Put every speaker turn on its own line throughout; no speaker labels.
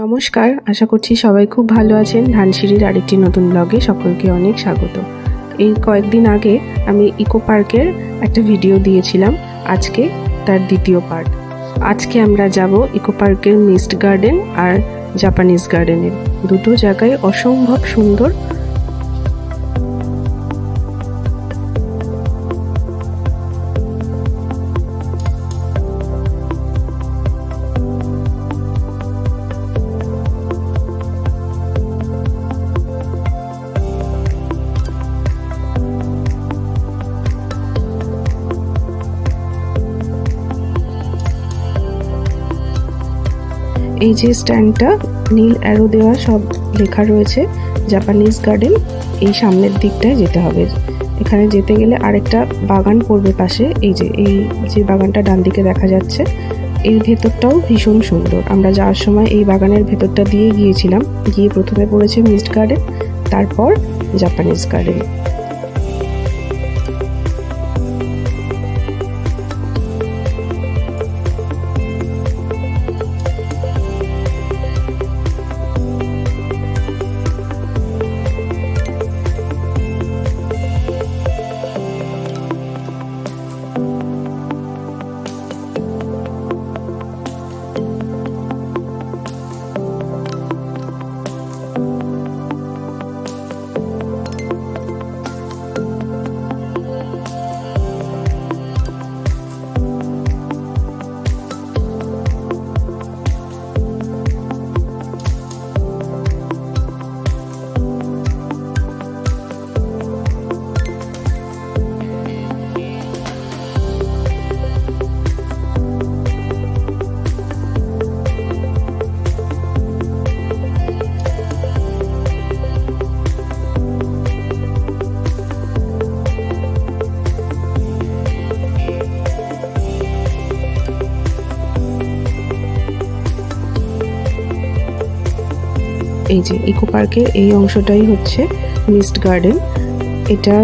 নমস্কার, আশা করছি সবাই খুব ভালো আছেন। ধানসিঁড়ির আরেকটি নতুন ব্লগে সকলকে অনেক স্বাগত। এই কয়েকদিন আগে আমি ইকো পার্কের একটা ভিডিও দিয়েছিলাম, আজকে তার দ্বিতীয় পার্ট। আজকে আমরা যাব ইকো পার্কের মিস্ট গার্ডেন আর জাপানিজ গার্ডেনের। দুটো জায়গায় অসম্ভব সুন্দর। এই যে স্ট্যান্ডটা নীল অ্যারো দেওয়া, সব লেখা রয়েছে জাপানিজ গার্ডেন। এই সামনের দিকটায় যেতে হবে। এখানে যেতে গেলে আরেকটা বাগান পড়বে পাশে। এই যে বাগানটা ডান দিকে দেখা যাচ্ছে, এর ভেতরটাও ভীষণ সুন্দর। আমরা যাওয়ার সময় এই বাগানের ভেতরটা দিয়ে গিয়েছিলাম। গিয়ে প্রথমে পড়েছে মিস্ট গার্ডেন, তারপর জাপানিজ গার্ডেন। এই যে ইকো পার্কের এই অংশটাই হচ্ছে মিস্ট গার্ডেন। এটা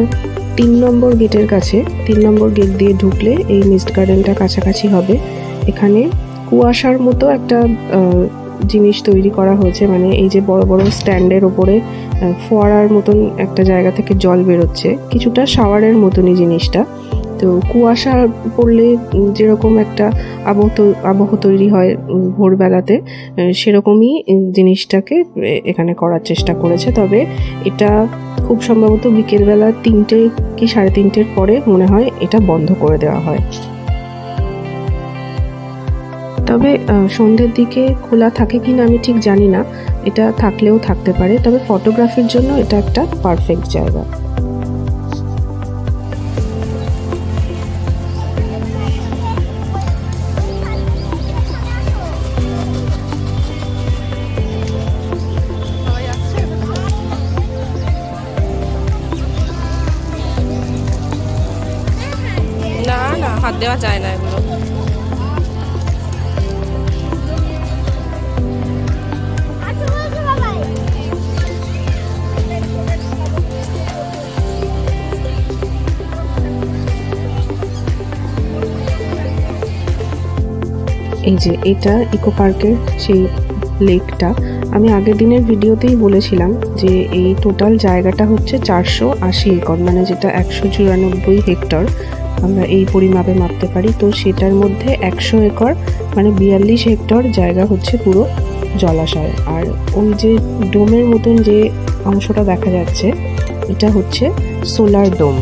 3 নম্বর গেটের কাছে। 3 নম্বর গেট দিয়ে ঢুকলে এই মিস্ট গার্ডেনটা কাছাকাছি হবে। এখানে কুয়াশার মতো একটা জিনিস তৈরি করা হয়েছে, মানে এই যে বড় বড় স্ট্যান্ডের ওপরে ফোয়ারার মতন একটা জায়গা থেকে জল বেরোচ্ছে, কিছুটা শাওয়ারের মতনই জিনিসটা। তো কুয়াশা পড়লে যেরকম একটা আবহ তৈরি হয় ভোরবেলাতে, সেরকমই জিনিসটাকে এখানে করার চেষ্টা করেছে। তবে এটা খুব সম্ভবত বিকেলবেলা 3টে কি 3:30-এর পরে মনে হয় এটা বন্ধ করে দেওয়া হয়। তবে সন্ধ্যের দিকে খোলা থাকে কিনা আমি ঠিক জানি না, এটা থাকলেও থাকতে পারে। তবে ফটোগ্রাফির জন্য এটা একটা পারফেক্ট জায়গা।
না না, হাত দেওয়া যায় না এগুলো।
এই যে এটা ইকো পার্কের সেই লেকটা। আমি আগের দিনের ভিডিওতেই বলেছিলাম যে এই টোটাল জায়গাটা হচ্ছে 480 একর, মানে যেটা 194 হেক্টর আমরা এই পরিমাপে মাপতে পারি। তো সেটার মধ্যে 100 একর মানে 42 হেক্টর জায়গা হচ্ছে পুরো জলাশয়। আর ওই যে ডোমের মতন যে অংশটা দেখা যাচ্ছে, এটা হচ্ছে সোলার ডোম।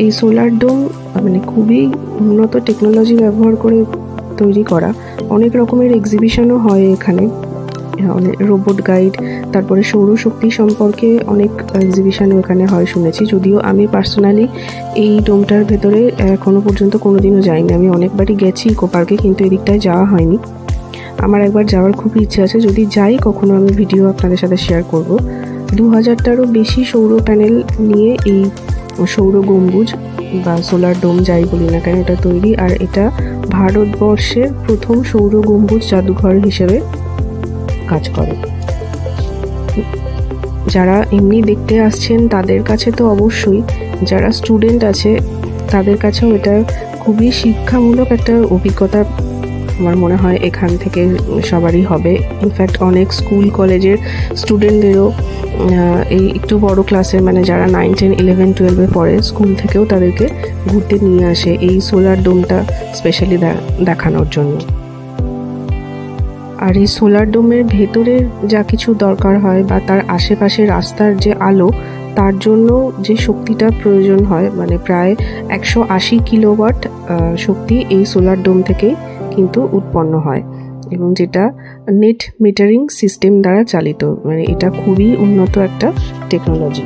এই সোলার ডোম মানে খুবই উন্নত টেকনোলজি ব্যবহার করে তৈরি করা। অনেক রকমের এক্সিবিশনও হয় এখানে, অনেক রোবট গাইড, তারপরে সৌরশক্তি সম্পর্কে অনেক এক্সিবিশনও এখানে হয় শুনেছি। যদিও আমি পার্সোনালি এই ডোমটার ভেতরে এখনও পর্যন্ত কোনোদিনও যাইনি। আমি অনেকবারই গেছি ইকো পার্কে, কিন্তু এদিকটায় যাওয়া হয়নি। আমার একবার যাওয়ার খুবই ইচ্ছে আছে। যদি যাই কখনো আমি ভিডিও আপনাদের সাথে শেয়ার করব। 2000টারও বেশি সৌর প্যানেল নিয়ে এই সৌর গম্বুজ বা সোলার ডোম যাই বলি না কেন এটা তৈরি। আর এটা ভারতবর্ষের প্রথম সৌর গম্বুজ জাদুঘর হিসেবে কাজ করে। যারা এমনি দেখতে আসছেন তাদের কাছে তো অবশ্যই, যারা স্টুডেন্ট আছে তাদের কাছেও এটা খুবই শিক্ষামূলক একটা অভিজ্ঞতা আমার মনে হয় এখান থেকে সবারই হবে। ইনফ্যাক্ট অনেক স্কুল কলেজের স্টুডেন্টদেরও এই একটু বড় ক্লাসের মানে যারা 9, 10, 11, 12-এ পড়ে স্কুল থেকেও তাদেরকে ঘুরতে নিয়ে আসে এই সোলার ডোমটা স্পেশালি দেখানোর জন্য। আর এই সোলার ডোমের ভেতরের যা কিছু দরকার হয় বা তার আশেপাশে রাস্তার যে আলো, তার জন্য যে শক্তিটা প্রয়োজন হয় মানে প্রায় 180 কিলোওয়াট শক্তি এই সোলার ডোম থেকেই কিন্তু উৎপন্ন হয়, এবং যেটা নেট মিটারিং সিস্টেম দ্বারা চালিত। মানে এটা খুবই উন্নত একটা টেকনোলজি।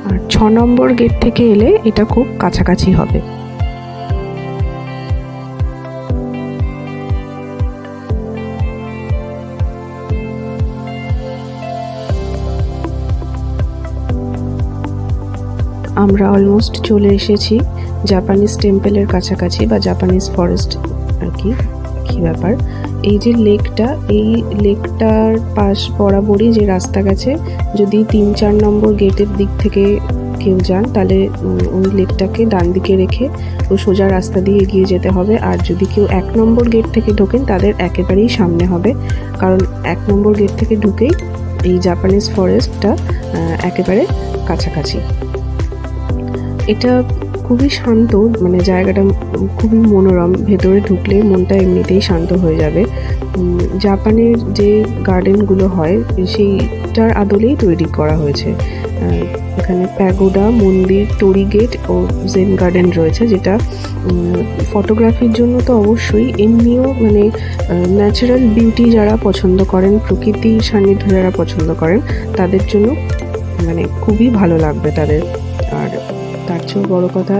আর 6 নম্বর গেট থেকে এলে এটা খুব কাছাকাছি হবে। আমরা অলমোস্ট চলে এসেছি জাপানিজ টেম্পলের কাছাকাছি বা জাপানিজ ফরেস্ট আর কি ব্যাপার। এই যে লেকটা, এই লেকটার পাশ বরাবরই যে রাস্তা গেছে, যদি 3-4 নম্বর গেটের দিক থেকে কেউ যান তাহলে ওই লেকটাকে ডান দিকে রেখে ওই সোজা রাস্তা দিয়ে এগিয়ে যেতে হবে। আর যদি কেউ 1 নম্বর গেট থেকে ঢোকেন তাদের একেবারেই সামনে হবে, কারণ 1 নম্বর গেট থেকে ঢুকেই এই জাপানিজ ফরেস্টটা একেবারে কাছাকাছি। এটা খুবই শান্ত, মানে জায়গাটা খুবই মনোরম, ভেতরে ঢুকলে মনটা এমনিতেই শান্ত হয়ে যাবে। জাপানের যে গার্ডেনগুলো হয় সেইটার আদলেই তৈরি করা হয়েছে। এখানে প্যাগোডা, মন্দির, টোরি গেট ও জেন গার্ডেন রয়েছে, যেটা ফটোগ্রাফির জন্য তো অবশ্যই, এমনিও মানে ন্যাচারাল বিউটি যারা পছন্দ করেন, প্রকৃতির সান্নিধ্য যারা পছন্দ করেন তাদের জন্য মানে খুবই ভালো লাগবে তাদের। আর তার চেয়েও বড় কথা,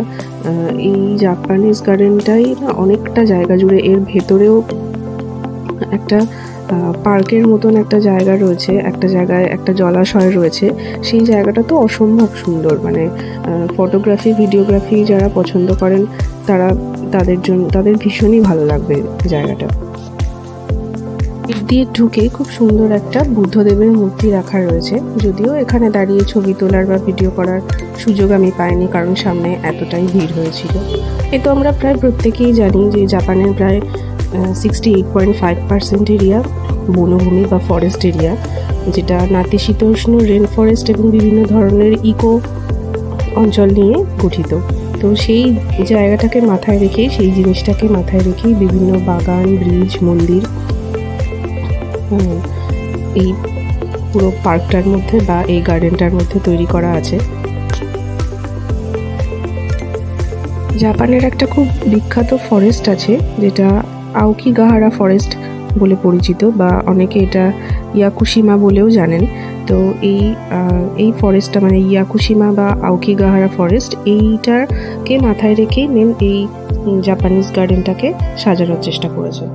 এই জাপানিজ গার্ডেনটাই না অনেকটা জায়গা জুড়ে, এর ভেতরেও একটা পার্কের মতন একটা জায়গা রয়েছে, একটা জায়গায় একটা জলাশয় রয়েছে। সেই জায়গাটা তো অসম্ভব সুন্দর, মানে ফটোগ্রাফি, ভিডিওগ্রাফি যারা পছন্দ করেন তাদের ভীষণই ভালো লাগবে জায়গাটা। এর দিয়ে ঢুকে খুব সুন্দর একটা বুদ্ধদেবের মূর্তি রাখা রয়েছে, যদিও এখানে দাঁড়িয়ে ছবি তোলার বা ভিডিও করার সুযোগ আমি পাইনি, কারণ সামনে এতটাই ভিড় হয়েছিল। এ তো আমরা প্রায় প্রত্যেকেই জানি যে জাপানের প্রায় 68.5% এরিয়া বনভূমি বা ফরেস্ট এরিয়া, যেটা নাতিশীতোষ্ণ রেন ফরেস্ট এবং বিভিন্ন ধরনের ইকো অঞ্চল নিয়ে গঠিত। তো সেই জায়গাটাকে মাথায় রেখেই, সেই জিনিসটাকে মাথায় রেখেই বিভিন্ন বাগান, ব্রিজ, মন্দির এই পুরো পার্কটার মধ্যে বা এই গার্ডেনটার মধ্যে তৈরি করা আছে। জাপানের একটা খুব বিখ্যাত ফরেস্ট আছে যেটা আওকিগাহারা ফরেস্ট বলে পরিচিত, বা অনেকে এটা ইয়াকুশিমা বলেও জানেন। তো এই ফরেস্টটা মানে ইয়াকুশিমা বা আওকিগাহারা ফরেস্ট, এইটাকে মাথায় রেখেই মেন এই জাপানিজ গার্ডেনটাকে সাজানোর চেষ্টা করেছে।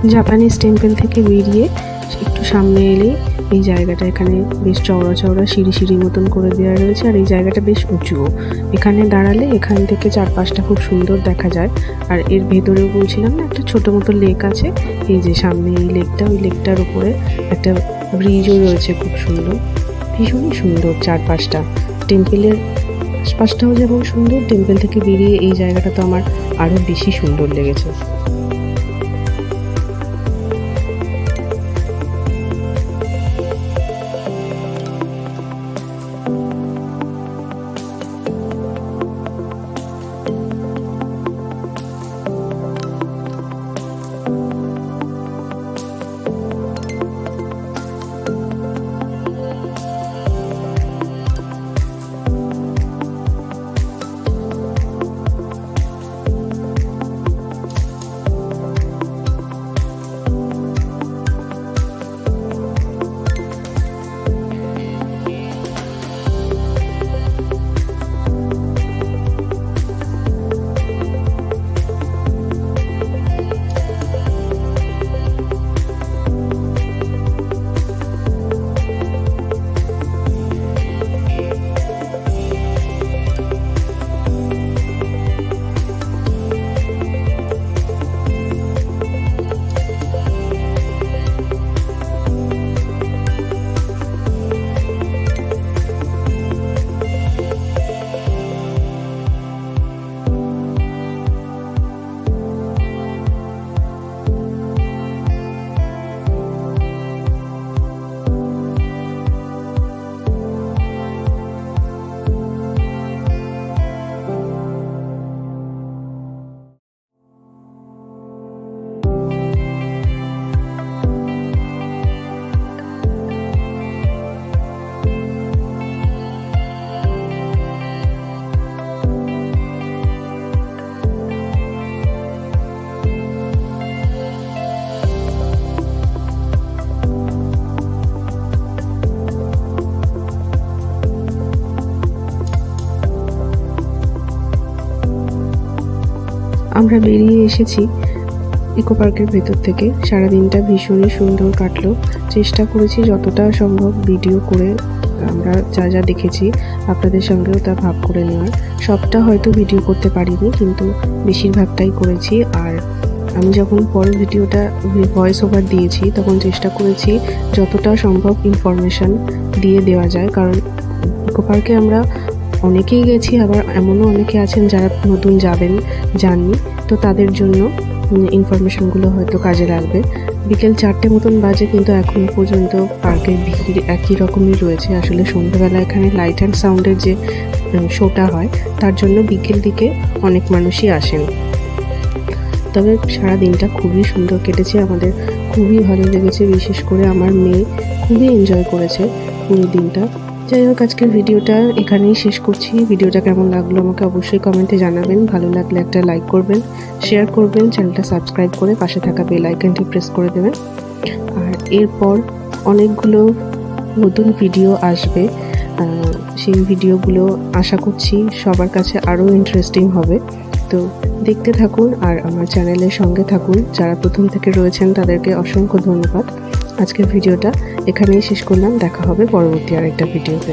জাপানিজ টেম্পল থেকে বেরিয়ে একটু সামনে এলেই এই জায়গাটা, এখানে বেশ চওড়া চওড়া সিঁড়ি সিঁড়ি মতন করে দেওয়া রয়েছে, আর এই জায়গাটা বেশ উঁচুও। এখানে দাঁড়ালে এখান থেকে চারপাশটা খুব সুন্দর দেখা যায়। আর এর ভেতরেও বলছিলাম না, একটা ছোটো মতো লেক আছে। এই যে সামনে এই লেকটা, ওই লেকটার উপরে একটা ব্রিজও রয়েছে, খুব সুন্দর, ভীষণই সুন্দর চারপাশটা। টেম্পেলের আশপাশটাও যেমন সুন্দর, টেম্পল থেকে বেরিয়ে এই জায়গাটা তো আমার আরও বেশি সুন্দর লেগেছে। আমরা বেরিয়ে এসেছি ইকো পার্কের ভেতর থেকে। সারাদিনটা ভীষণই সুন্দর কাটলো। চেষ্টা করেছি যতটা সম্ভব ভিডিও করে আমরা যা যা দেখেছি আপনাদের সঙ্গেও তা ভাগ করে নেওয়ার। সবটা হয়তো ভিডিও করতে পারিনি, কিন্তু বেশিরভাগটাই করেছি। আর আমি যখন পরে ভিডিওটা ভয়েস ওভার দিয়েছি তখন চেষ্টা করেছি যতটা সম্ভব ইনফরমেশান দিয়ে দেওয়া যায়, কারণ ইকো পার্কে আমরা অনেকেই গেছি, আবার এমনও অনেকে আছেন যারা নতুন যাননি, তো তাদের জন্য ইনফরমেশানগুলো হয়তো কাজে লাগবে। বিকেল 4টে মতন বাজে, কিন্তু এখনও পর্যন্ত পার্কের ভিড় একই রকমই রয়েছে। আসলে সন্ধ্যাবেলা এখানে লাইট অ্যান্ড সাউন্ডের যে শোটা হয় তার জন্য বিকেল দিকে অনেক মানুষই আসেন। তবে সারা দিনটা খুবই সুন্দর কেটেছে, আমাদের খুবই ভালো লেগেছে। বিশেষ করে আমার মেয়ে খুবই এনজয় করেছে পুরো দিনটা। যাই হোক, আজকের ভিডিওটা এখানেই শেষ করছি। ভিডিওটা কেমন লাগলো আমাকে অবশ্যই কমেন্টে জানাবেন। ভালো লাগলে একটা লাইক করবেন, শেয়ার করবেন, চ্যানেলটা সাবস্ক্রাইব করে পাশে থাকা বেল আইকনটি প্রেস করে দেবেন। আর এরপর অনেকগুলো নতুন ভিডিও আসবে, সেই ভিডিওগুলো আশা করছি সবার কাছে আরও ইন্টারেস্টিং হবে। তো দেখতে থাকুন আর আমার চ্যানেলের সঙ্গে থাকুন। যারা প্রথম থেকে রয়েছেন তাদেরকে অসংখ্য ধন্যবাদ। আজকের ভিডিওটা এখানেই শেষ করলাম। দেখা হবে পরবর্তী আরেকটা ভিডিওতে।